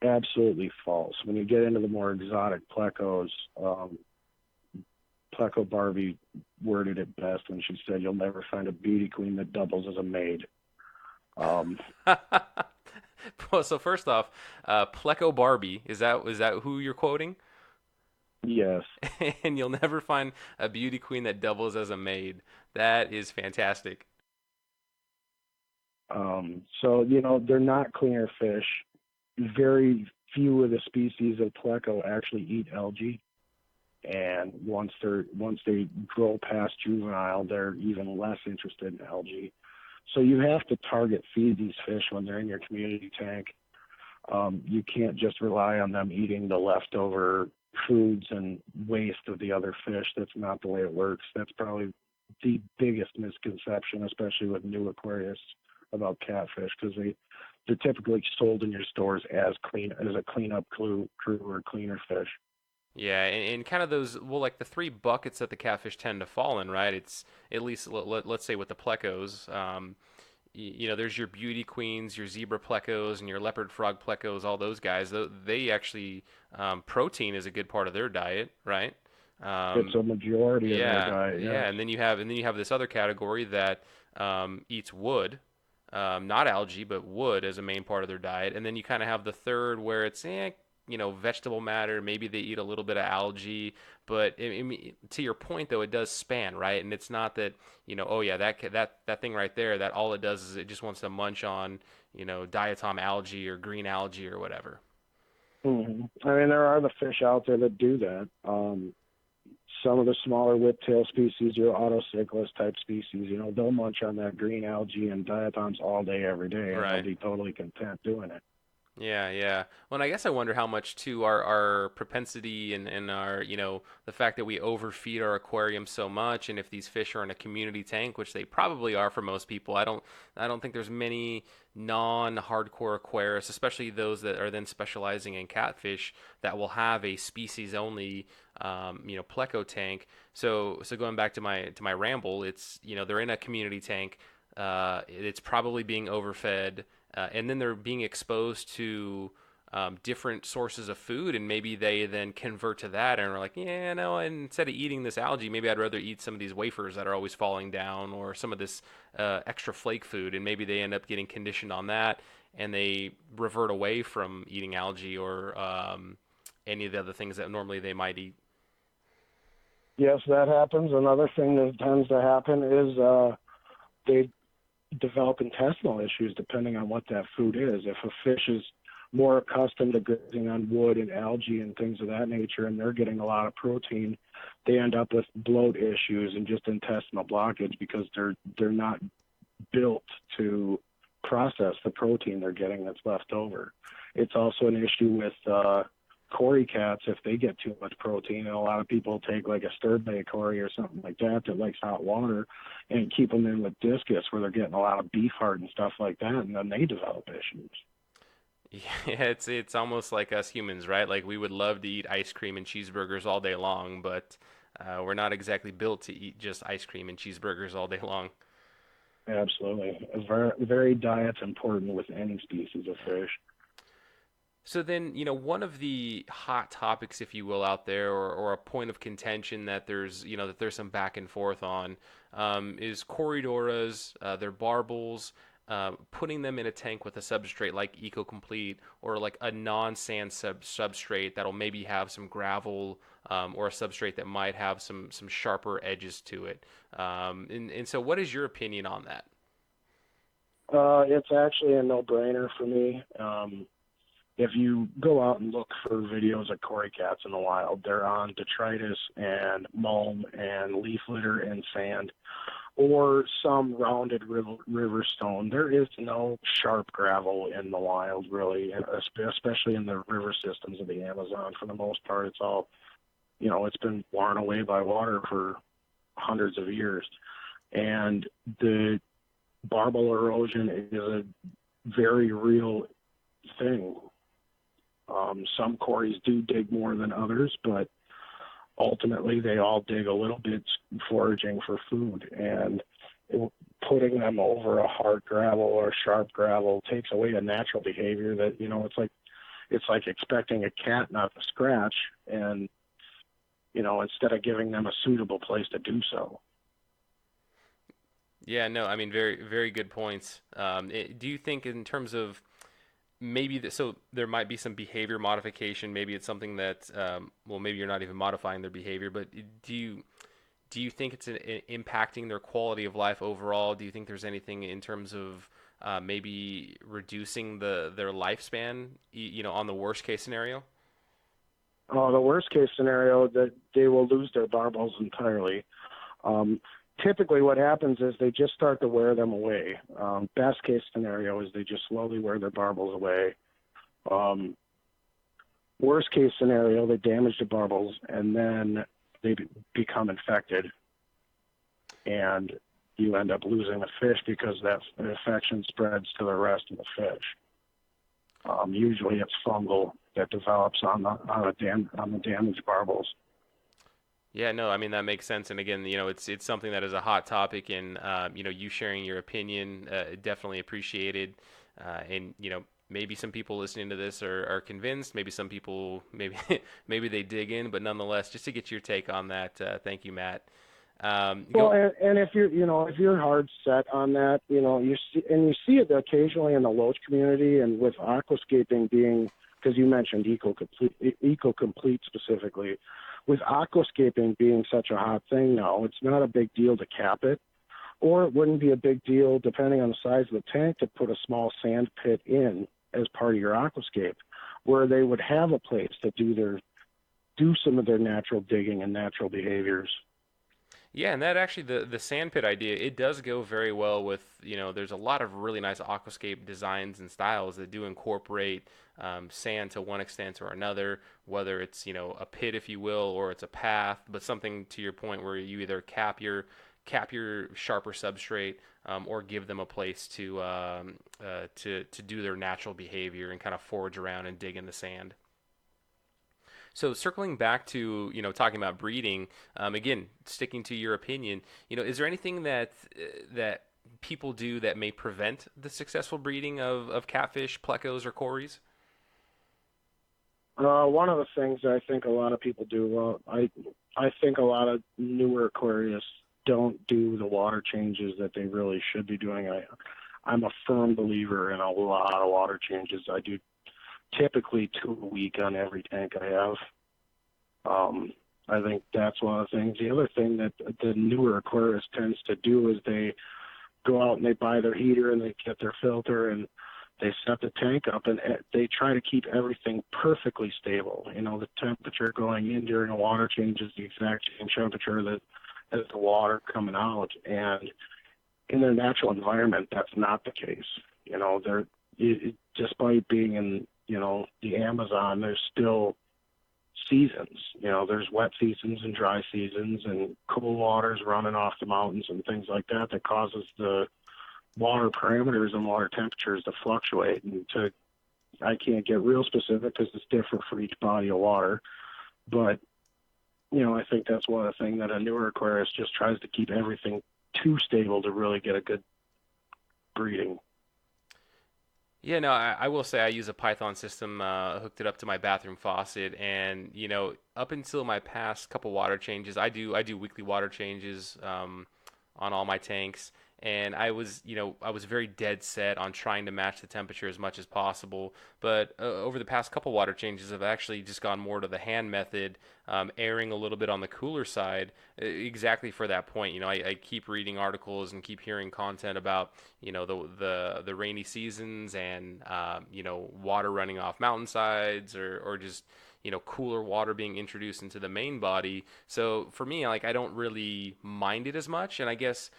absolutely false. When you get into the more exotic plecos, Pleco Barbie worded it best when she said, "You'll never find a beauty queen that doubles as a maid." Well, so first off, Pleco Barbie, is that who you're quoting? Yes. And you'll never find a beauty queen that doubles as a maid. That is fantastic. So, they're not cleaner fish. Very few of the species of Pleco actually eat algae. And once they grow past juvenile, they're even less interested in algae. So you have to target feed these fish when they're in your community tank. You can't just rely on them eating the leftover foods and waste of the other fish. That's not the way it works. That's probably the biggest misconception, especially with new aquarists, about catfish, because they're typically sold in your stores as a cleanup crew or cleaner fish. Yeah, and kind of those, well, like the three buckets that the catfish tend to fall in, right? It's at least, let's say with the plecos, there's your beauty queens, your zebra plecos, and your leopard frog plecos, all those guys. They actually, protein is a good part of their diet, right? It's a majority of their diet, yeah, yes. and then you have this other category that eats wood, not algae, but wood as a main part of their diet. And then you kind of have the third where it's vegetable matter. Maybe they eat a little bit of algae, but to your point though, it does span, right? And it's not that oh yeah, that thing right there, that all it does is it just wants to munch on diatom algae or green algae or whatever. Mm-hmm. I mean, there are the fish out there that do that. Some of the smaller whiptail species, your autocyclus type species, they'll munch on that green algae and diatoms all day, every day, and Right. they'll be totally content doing it. Yeah, yeah. Well, and I guess I wonder how much too our propensity and our, the fact that we overfeed our aquarium so much, and if these fish are in a community tank, which they probably are for most people, I don't think there's many non-hardcore aquarists, especially those that are then specializing in catfish, that will have a species only, pleco tank. So going back to my ramble, it's they're in a community tank. It's probably being overfed, and then they're being exposed to different sources of food, and maybe they then convert to that and are like, yeah, no, instead of eating this algae, maybe I'd rather eat some of these wafers that are always falling down, or some of this extra flake food, and maybe they end up getting conditioned on that, and they revert away from eating algae or any of the other things that normally they might eat. Yes, that happens. Another thing that tends to happen is they develop intestinal issues depending on what that food is. If a fish is more accustomed to grazing on wood and algae and things of that nature, and they're getting a lot of protein, they end up with bloat issues and just intestinal blockage because they're not built to process the protein they're getting that's left over. It's also an issue with Cory cats if they get too much protein, and a lot of people take like a stir-bait Cory or something like that that likes hot water and keep them in with discus where they're getting a lot of beef heart and stuff like that, and then they develop issues. Yeah, it's almost like us humans, right? Like we would love to eat ice cream and cheeseburgers all day long, but we're not exactly built to eat just ice cream and cheeseburgers all day long. Absolutely. A very diet's important with any species of fish. So then, one of the hot topics, if you will, out there, or a point of contention that there's some back and forth on, is corydoras, their barbels, putting them in a tank with a substrate like EcoComplete or like a non-sand substrate that'll maybe have some gravel, or a substrate that might have some sharper edges to it. And so what is your opinion on that? It's actually a no-brainer for me. If you go out and look for videos of Cory cats in the wild, they're on detritus and mulm and leaf litter and sand, or some rounded river stone. There is no sharp gravel in the wild, really, especially in the river systems of the Amazon. For the most part, it's all, it's been worn away by water for hundreds of years. And the barbel erosion is a very real thing. Some Corys do dig more than others, but ultimately they all dig a little bit foraging for food, and putting them over a hard gravel or sharp gravel takes away a natural behavior that, it's like expecting a cat not to scratch, and, instead of giving them a suitable place to do so. Yeah, no, I mean, very, very good points. Do you think in terms of so there might be some behavior modification, maybe it's something that, maybe you're not even modifying their behavior, but do you think it's impacting their quality of life overall? Do you think there's anything in terms of maybe reducing their lifespan, on the worst case scenario? Oh, the worst case scenario, that they will lose their barbels entirely. Typically what happens is they just start to wear them away. Best case scenario is they just slowly wear their barbels away. Worst case scenario, they damage the barbels and then they become infected, and you end up losing the fish because that infection spreads to the rest of the fish. Usually it's fungal that develops on the damaged barbels. Yeah, no, I mean that makes sense. And again, it's something that is a hot topic, and you sharing your opinion, definitely appreciated. And maybe some people listening to this are convinced. Maybe some people maybe they dig in, but nonetheless, just to get your take on that, thank you, Matt. And if you're hard set on that, you see it occasionally in the loach community, and with aquascaping being, because you mentioned EcoComplete specifically. With aquascaping being such a hot thing now, it's not a big deal to cap it, or it wouldn't be a big deal, depending on the size of the tank, to put a small sand pit in as part of your aquascape, where they would have a place to do some of their natural digging and natural behaviors. Yeah, and that actually, the sand pit idea, it does go very well with, there's a lot of really nice aquascape designs and styles that do incorporate sand to one extent or another, whether it's, a pit, if you will, or it's a path, but something to your point where you either cap your sharper substrate, or give them a place to do their natural behavior and kind of forage around and dig in the sand. So circling back to, talking about breeding, again, sticking to your opinion, is there anything that people do that may prevent the successful breeding of catfish, plecos, or cories? One of the things I think a lot of people do, well, I think a lot of newer aquarists don't do the water changes that they really should be doing. I'm a firm believer in a lot of water changes. I do typically 2 a week on every tank I have. I think that's one of the things. The other thing that the newer aquarist tends to do is they go out and they buy their heater and they get their filter and they set the tank up and they try to keep everything perfectly stable. You know, the temperature going in during a water change is the exact same temperature that as the water coming out. And in their natural environment, that's not the case. You know, just by being in, you know, the Amazon, there's still seasons. You know, there's wet seasons and dry seasons and cool waters running off the mountains and things like that that causes the water parameters and water temperatures to fluctuate. And I can't get real specific because it's different for each body of water. But, you know, I think that's one of the things that a newer aquarist just tries to keep everything too stable to really get a good breeding. Yeah, no, I will say I use a Python system, hooked it up to my bathroom faucet, and you know, up until my past couple water changes, I do weekly water changes on all my tanks, and I was very dead set on trying to match the temperature as much as possible. But over the past couple water changes, I've actually just gone more to the hand method, erring a little bit on the cooler side, exactly for that point. You know, I keep reading articles and keep hearing content about, you know, the rainy seasons and you know, water running off mountainsides or just, you know, cooler water being introduced into the main body. So for me, like, I don't really mind it as much. And I guess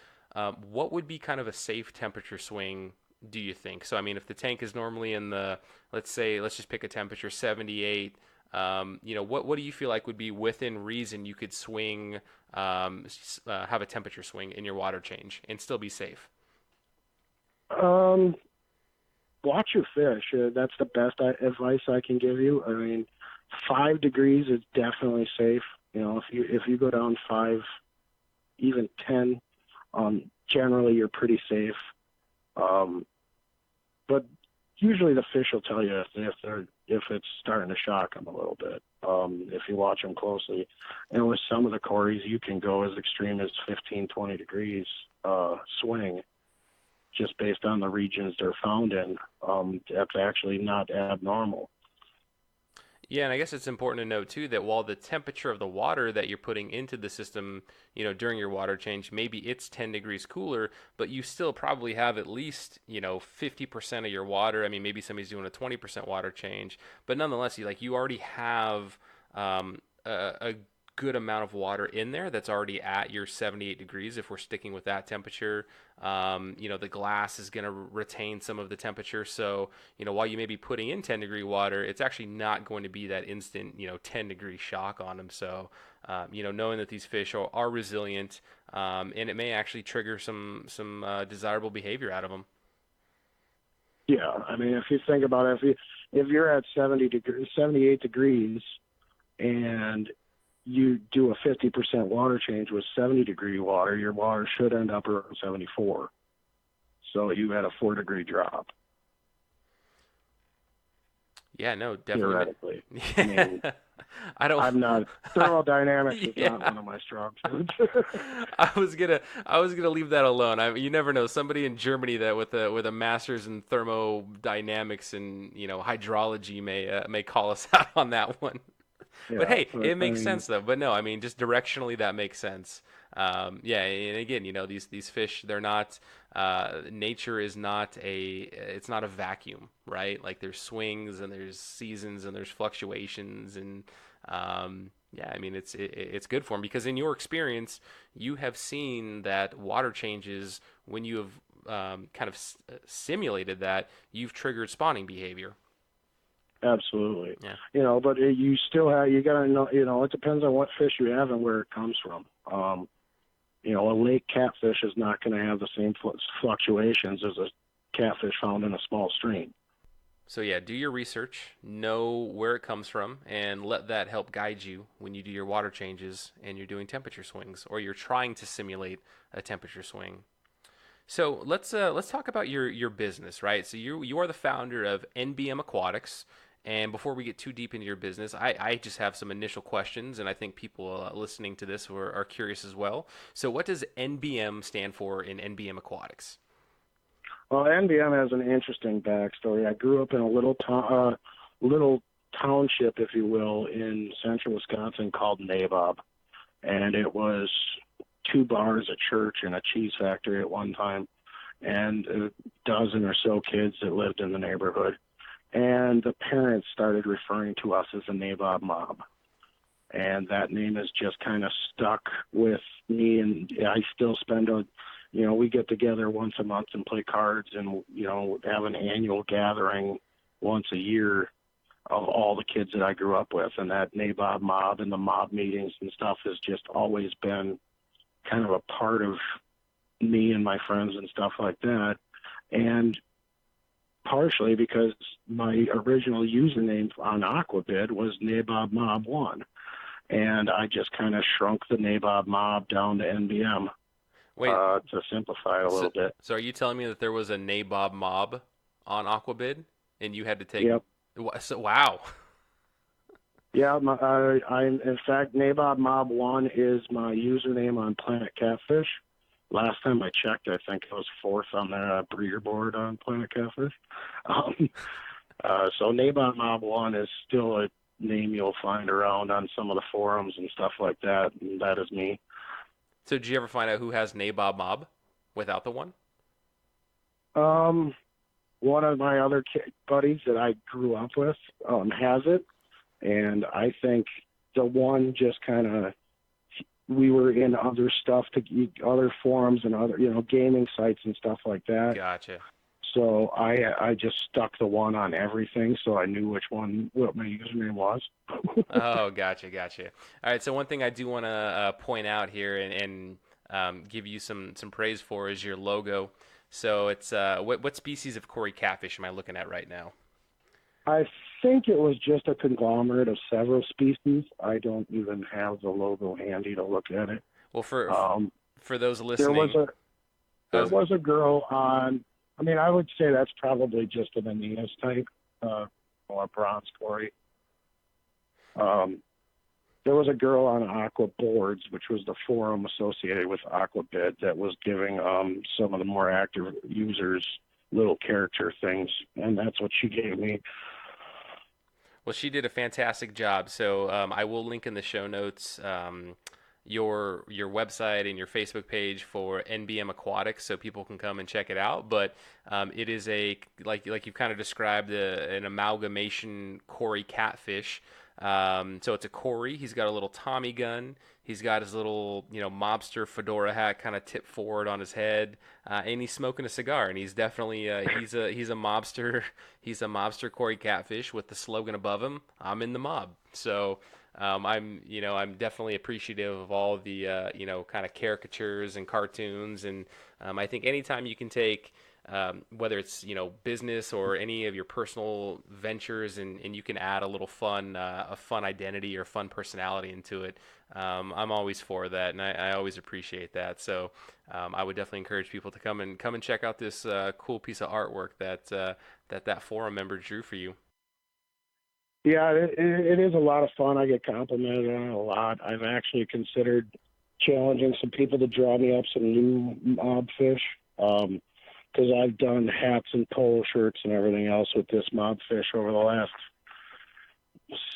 what would be kind of a safe temperature swing, do you think? So, I mean, if the tank is normally in the, let's just pick a temperature, 78, you know, what do you feel like would be within reason you could swing, have a temperature swing in your water change and still be safe? Watch your fish. That's the best advice I can give you. I mean, 5 degrees is definitely safe. You know, if you go down 5, even 10, generally you're pretty safe. But usually the fish will tell you if it's starting to shock them a little bit. If you watch them closely, and with some of the Corys, you can go as extreme as 15, 20 degrees swing, just based on the regions they're found in. That's actually not abnormal. Yeah, and I guess it's important to note too that while the temperature of the water that you're putting into the system, you know, during your water change, maybe it's 10 degrees cooler, but you still probably have at least, you know, 50% of your water. I mean, maybe somebody's doing a 20% water change, but nonetheless, you already have a good amount of water in there that's already at your 78 degrees if we're sticking with that temperature. You know, the glass is going to retain some of the temperature. So, you know, while you may be putting in 10-degree water, it's actually not going to be that instant, you know, 10-degree shock on them. So, you know, knowing that these fish are resilient, and it may actually trigger some desirable behavior out of them. Yeah, I mean, if you think about it, if you're at 78 degrees, and you do a 50% water change with 70-degree water, your water should end up around 74. So you had a 4-degree drop. Yeah, no, definitely. Theoretically. Yeah. I mean, I'm not, thermodynamics is not one of my strong suits. I was gonna leave that alone. You never know. Somebody in Germany that with a master's in thermodynamics and, you know, hydrology may call us out on that one. Yeah, But hey, it I makes mean, sense though. But no, I mean, just directionally that makes sense. Yeah, and again, you know, these fish, they're not. Nature is not it's not a vacuum, right? Like there's swings and there's seasons and there's fluctuations and yeah, I mean it's good for them because in your experience, you have seen that water changes when you have kind of simulated that you've triggered spawning behavior. absolutely. Yeah. You know, but you still have, you got to know, you know, it depends on what fish you have and where it comes from. You know, a lake catfish is not going to have the same fluctuations as a catfish found in a small stream. So yeah, do your research, know where it comes from, and let that help guide you when you do your water changes and you're doing temperature swings or you're trying to simulate a temperature swing. So let's talk about your business, right? So you are the founder of NBM Aquatics, And before we get too deep into your business, I just have some initial questions, and I think people listening to this are curious as well. So, what does NBM stand for in NBM Aquatics? Well, NBM has an interesting backstory. I grew up in a little township, if you will, in central Wisconsin called Nabob, and it was 2 bars, a church, and a cheese factory at one time, and a dozen or so kids that lived in the neighborhood. And the parents started referring to us as the Nabob Mob. And that name has just kind of stuck with me. And I still spend we get together once a month and play cards and, have an annual gathering once a year of all the kids that I grew up with. And that Nabob Mob and the mob meetings and stuff has just always been kind of a part of me and my friends and stuff like that. And partially because my original username on Aquabid was Nabob Mob 1. And I just kind of shrunk the Nabob Mob down to NBM to simplify it a little bit. So are you telling me that there was a Nabob Mob on Aquabid and you had to take... Yep. So, wow. Yeah, in fact, Nabob Mob 1 is my username on Planet Catfish. Last time I checked, I think I was 4th on the breeder board on Planet Catfish. So Nabob Mob 1 is still a name you'll find around on some of the forums and stuff like that, and that is me. So did you ever find out who has Nabob Mob without the 1? One of my other buddies that I grew up with has it, and I think the 1 just kind of... We were in other stuff, other forums and other, gaming sites and stuff like that. Gotcha. So I just stuck the 1 on everything, so I knew what my username was. Oh, gotcha. All right, so one thing I do want to point out here and give you some praise for is your logo. So it's what species of Cory Catfish am I looking at right now? I think it was just a conglomerate of several species. I don't even have the logo handy to look at it. Well, for those listening, there was a girl on. I mean, I would say that's probably just an Aeneas type, or a bronze Cory. There was a girl on Aqua Boards, which was the forum associated with Aquabid, that was giving some of the more active users little character things, and that's what she gave me. Well, she did a fantastic job. So I will link in the show notes your website and your Facebook page for NBM Aquatics, so people can come and check it out. But it is like you kind of described an amalgamation Cory Catfish. So it's a Cory. He's got a little Tommy gun. He's got his little, mobster fedora hat kind of tipped forward on his head, and he's smoking a cigar. And he's definitely he's a mobster. He's a mobster Cory Catfish with the slogan above him: "I'm in the mob." So I'm definitely appreciative of all the kind of caricatures and cartoons, and I think anytime you can take whether it's business or any of your personal ventures, and you can add a little fun, a fun identity or fun personality into it. I'm always for that, and I always appreciate that. So I would definitely encourage people to come and check out this cool piece of artwork that forum member drew for you. Yeah, it is a lot of fun. I get complimented on it a lot. I've actually considered challenging some people to draw me up some new mob fish. Because I've done hats and polo shirts and everything else with this mob fish over the last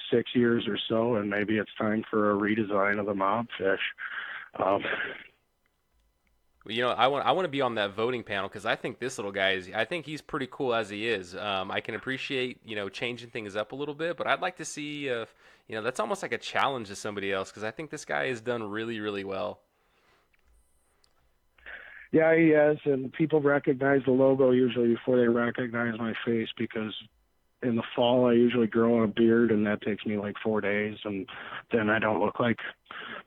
6 years or so, and maybe it's time for a redesign of the mob fish. I want to be on that voting panel because I think this little guy I think he's pretty cool as he is. I can appreciate changing things up a little bit, but I'd like to see that's almost like a challenge to somebody else, because I think this guy has done really, really well. Yeah, he has, and people recognize the logo usually before they recognize my face, because in the fall I usually grow a beard, and that takes me like 4 days, and then I don't look like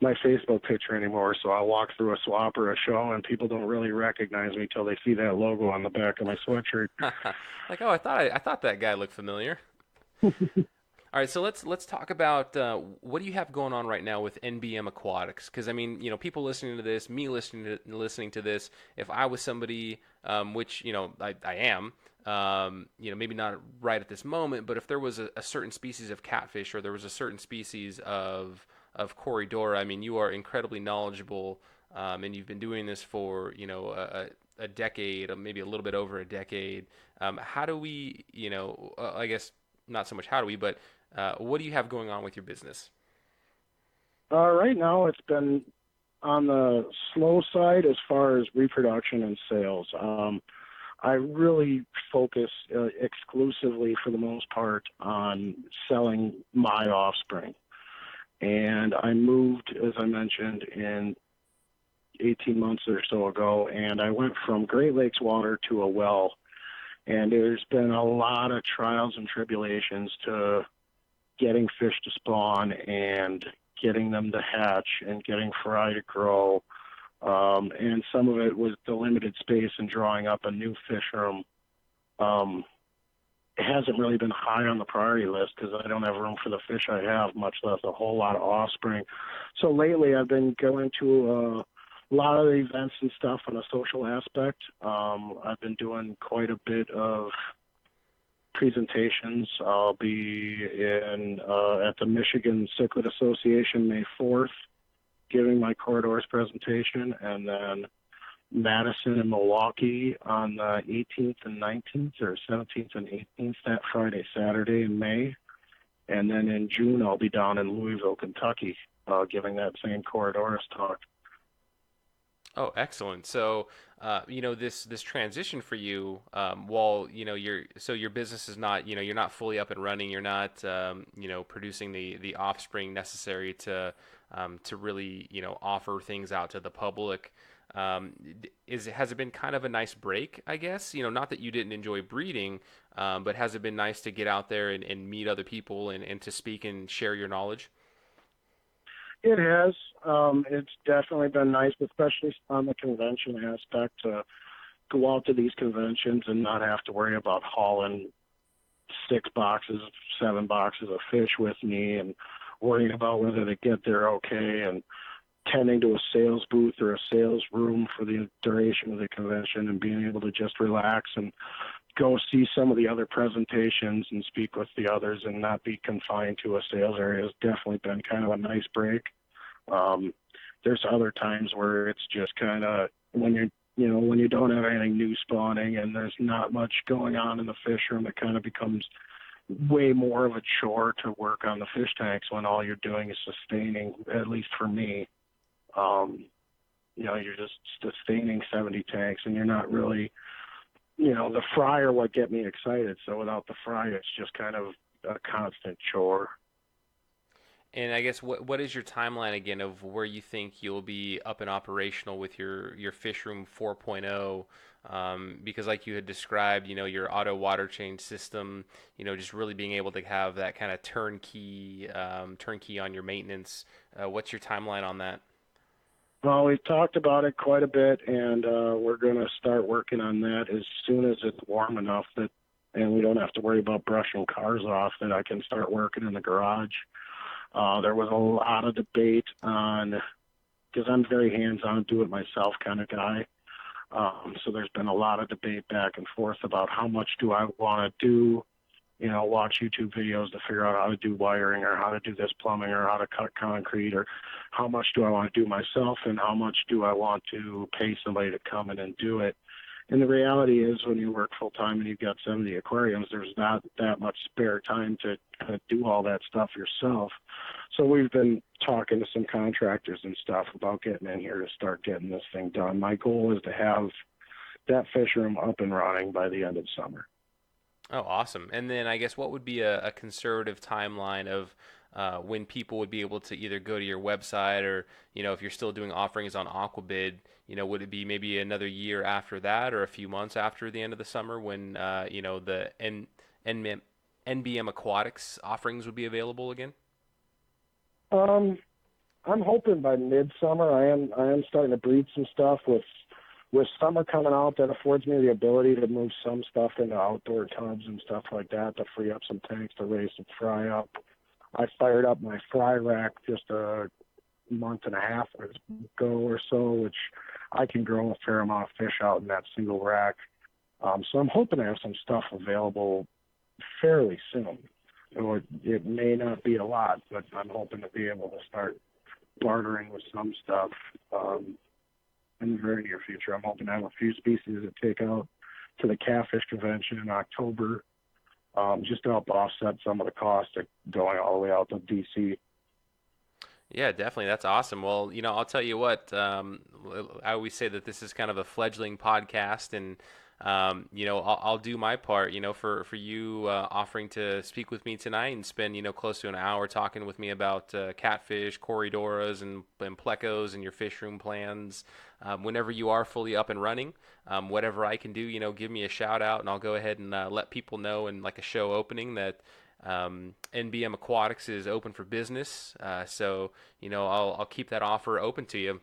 my Facebook picture anymore. So I'll walk through a swap or a show, and people don't really recognize me till they see that logo on the back of my sweatshirt. Like, oh, I thought that guy looked familiar. All right, so let's talk about what do you have going on right now with NBM Aquatics? Because I mean, people listening to this, me listening to this, if I was somebody, which I am, maybe not right at this moment, but if there was a certain species of catfish or there was a certain species of corydoras, I mean, you are incredibly knowledgeable, and you've been doing this for a decade, or maybe a little bit over a decade. How do we, I guess not so much how do we, but what do you have going on with your business? Right now, it's been on the slow side as far as reproduction and sales. I really focus exclusively, for the most part, on selling my offspring. And I moved, as I mentioned, in 18 months or so ago, and I went from Great Lakes water to a well. And there's been a lot of trials and tribulations to getting fish to spawn and getting them to hatch and getting fry to grow. And some of it was the limited space and drawing up a new fish room. It hasn't really been high on the priority list because I don't have room for the fish I have, much less a whole lot of offspring. So lately I've been going to a lot of events and stuff on a social aspect. I've been doing quite a bit of presentations. I'll be in at the Michigan Cichlid Association May 4th, giving my corydoras presentation, and then Madison and Milwaukee on the 18th and 19th, or 17th and 18th, that Friday, Saturday in May. And then in June, I'll be down in Louisville, Kentucky, giving that same corydoras talk. Oh, excellent. So, this transition for you, while your business is not, you're not fully up and running. You're not, producing the offspring necessary to really, offer things out to the public. Has it been kind of a nice break, I guess? Not that you didn't enjoy breeding, but has it been nice to get out there and meet other people and to speak and share your knowledge? It has. It's definitely been nice, especially on the convention aspect, to go out to these conventions and not have to worry about hauling 6 boxes, 7 boxes of fish with me and worrying about whether they get there okay, and tending to a sales booth or a sales room for the duration of the convention, and being able to just relax and go see some of the other presentations and speak with the others and not be confined to a sales area has definitely been kind of a nice break. There's other times where it's just kind of when you don't have anything new spawning and there's not much going on in the fish room, it kind of becomes way more of a chore to work on the fish tanks when all you're doing is sustaining, at least for me. You're just sustaining 70 tanks and you're not really, the fry are what get me excited. So without the fry, it's just kind of a constant chore. And I guess what is your timeline again of where you think you'll be up and operational with your fish room 4.0? Because like you had described, your auto water change system, just really being able to have that kind of turnkey on your maintenance. What's your timeline on that? Well, we've talked about it quite a bit, and we're going to start working on that as soon as it's warm enough and we don't have to worry about brushing cars off, that I can start working in the garage. There was a lot of debate on, because I'm very hands-on, do-it-myself kind of guy. So there's been a lot of debate back and forth about how much do I want to do, watch YouTube videos to figure out how to do wiring or how to do this plumbing or how to cut concrete, or how much do I want to do myself and how much do I want to pay somebody to come in and do it. And the reality is, when you work full-time and you've got 70 aquariums, there's not that much spare time to kind of do all that stuff yourself. So we've been talking to some contractors and stuff about getting in here to start getting this thing done. My goal is to have that fish room up and running by the end of summer. Oh, awesome. And then I guess what would be a conservative timeline of when people would be able to either go to your website or, if you're still doing offerings on Aquabid, would it be maybe another year after that or a few months after the end of the summer when, the NBM Aquatics offerings would be available again? I'm hoping by midsummer. I am starting to breed some stuff with summer coming out. That affords me the ability to move some stuff into outdoor tubs and stuff like that to free up some tanks to raise some fry up. I fired up my fry rack just a month and a half ago or so, which I can grow a fair amount of fish out in that single rack. So I'm hoping to have some stuff available fairly soon. It may not be a lot, but I'm hoping to be able to start bartering with some stuff in the very near future. I'm hoping to have a few species to take out to the Catfish Convention in October, just to help offset some of the cost of going all the way out to DC. Yeah, definitely. That's awesome. Well, I'll tell you what, I always say that this is kind of a fledgling podcast, and I'll do my part, for you offering to speak with me tonight and spend, close to an hour talking with me about catfish, corydoras, and plecos and your fish room plans. Whenever you are fully up and running, whatever I can do, give me a shout out, and I'll go ahead and let people know in like a show opening that NBM Aquatics is open for business. So, I'll keep that offer open to you.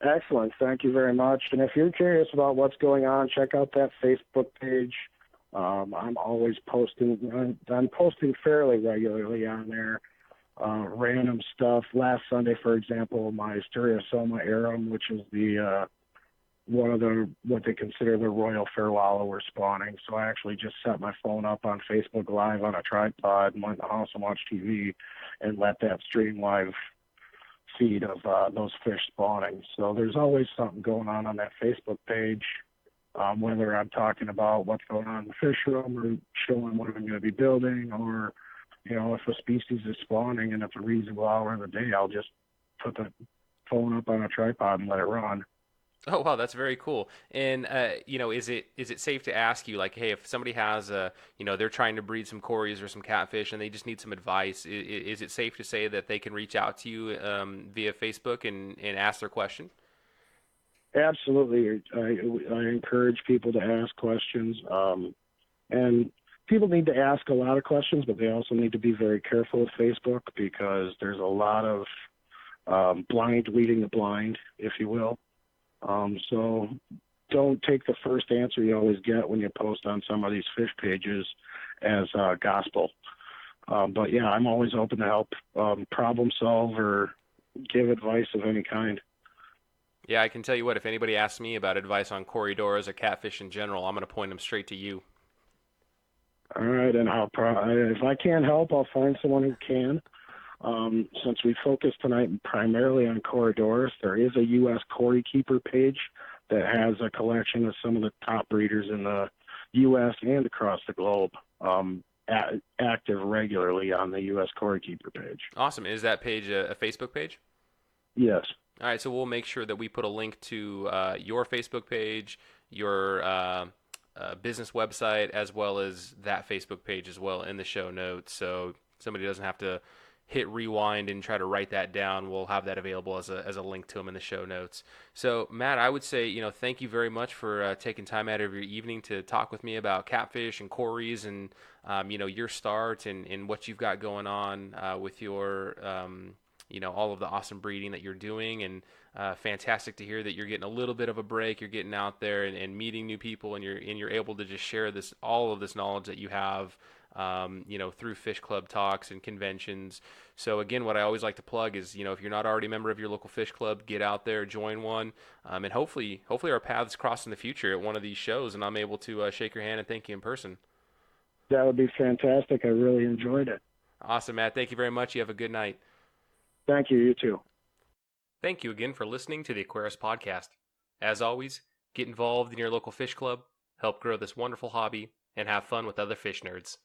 Excellent. Thank you very much. And if you're curious about what's going on, check out that Facebook page. I'm always posting. I'm posting fairly regularly on there. Random stuff. Last Sunday, for example, my Stereosoma arum, which is the one of the what they consider the royal farewallow, were spawning. So I actually just set my phone up on Facebook Live on a tripod and went in the house and watched TV and let that stream live feed of those fish spawning. So there's always something going on that Facebook page, whether I'm talking about what's going on in the fish room or showing what I'm going to be building, or if a species is spawning and it's a reasonable hour of the day, I'll just put the phone up on a tripod and let it run. Oh wow, that's very cool. And is it safe to ask you, like, hey, if somebody has they're trying to breed some cories or some catfish and they just need some advice, is it safe to say that they can reach out to you via Facebook and ask their question? Absolutely. I encourage people to ask questions, and people need to ask a lot of questions, but they also need to be very careful with Facebook, because there's a lot of blind leading the blind, if you will. So don't take the first answer you always get when you post on some of these fish pages as gospel. But yeah, I'm always open to help problem solve or give advice of any kind. Yeah, I can tell you what, if anybody asks me about advice on corydoras or catfish in general, I'm going to point them straight to you. All right, and if I can't help, I'll find someone who can. Since we focus tonight primarily on corydoras, there is a U.S. Cory Keeper page that has a collection of some of the top breeders in the U.S. and across the globe, active regularly on the U.S. Cory Keeper page. Awesome. Is that page a Facebook page? Yes. All right, so we'll make sure that we put a link to your Facebook page, your business website, as well as that Facebook page as well in the show notes, so somebody doesn't have to hit rewind and try to write that down. We'll have that available as a link to them in the show notes. So, Matt, I would say, thank you very much for taking time out of your evening to talk with me about catfish and cories and, your start and what you've got going on with your, all of the awesome breeding that you're doing. And fantastic to hear that you're getting a little bit of a break. You're getting out there and meeting new people, and you're able to just share all of this knowledge that you have, through Fish Club talks and conventions. So again, what I always like to plug is, if you're not already a member of your local fish club, get out there, join one, and hopefully our paths cross in the future at one of these shows, and I'm able to shake your hand and thank you in person. That would be fantastic. I really enjoyed it. Awesome, Matt. Thank you very much. You have a good night. Thank you. You too. Thank you again for listening to the Aquarius Podcast. As always, get involved in your local fish club, help grow this wonderful hobby, and have fun with other fish nerds.